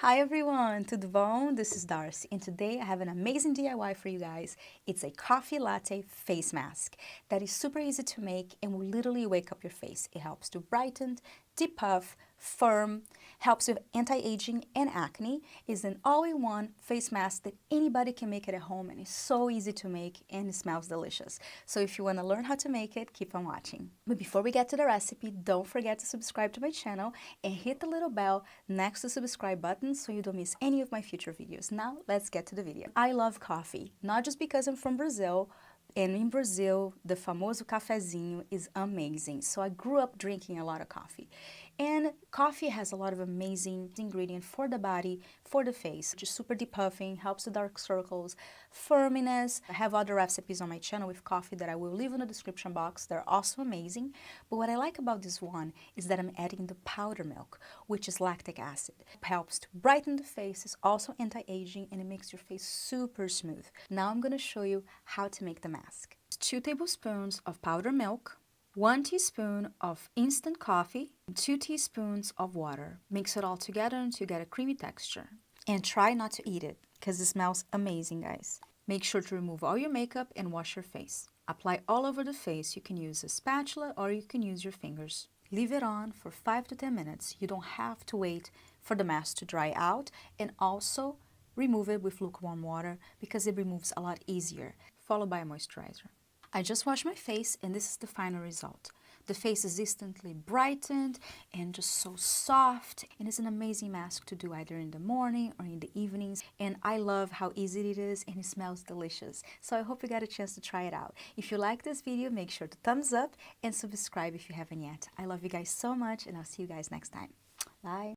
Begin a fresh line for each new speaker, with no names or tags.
Hi everyone, tudo bom? This is Darcy and today I have an amazing DIY for you guys. It's a coffee latte face mask that is super easy to make and will literally wake up your face. It helps to brighten, depuff, firm, helps with anti-aging and acne. It's an all-in-one face mask that anybody can make it at home and it's so easy to make and it smells delicious. So if you want to learn how to make it, keep on watching. But before we get to the recipe, don't forget to subscribe to my channel and hit the little bell next to the subscribe button so you don't miss any of my future videos. Now let's get to the video. I love coffee, not just because I'm from Brazil, and in Brazil, the famoso cafezinho is amazing. So I grew up drinking a lot of coffee. And coffee has a lot of amazing ingredients for the body, for the face. Just super depuffing, helps with dark circles, firmness. I have other recipes on my channel with coffee that I will leave in the description box. They're also amazing. But what I like about this one is that I'm adding the powder milk, which is lactic acid. It helps to brighten the face, it's also anti-aging, and it makes your face super smooth. Now I'm going to show you how to make the mask. 2 tablespoons of powdered milk, 1 teaspoon of instant coffee, and 2 teaspoons of water. Mix it all together until you get a creamy texture. And try not to eat it, because it smells amazing, guys. Make sure to remove all your makeup and wash your face. Apply all over the face. You can use a spatula or you can use your fingers. Leave it on for 5 to 10 minutes. You don't have to wait for the mask to dry out, and also remove it with lukewarm water because it removes a lot easier, followed by a moisturizer. I just washed my face and this is the final result. The face is instantly brightened and just so soft, and it's an amazing mask to do either in the morning or in the evenings, and I love how easy it is and it smells delicious. So I hope you got a chance to try it out. If you like this video, make sure to thumbs up and subscribe if you haven't yet. I love you guys so much and I'll see you guys next time. Bye!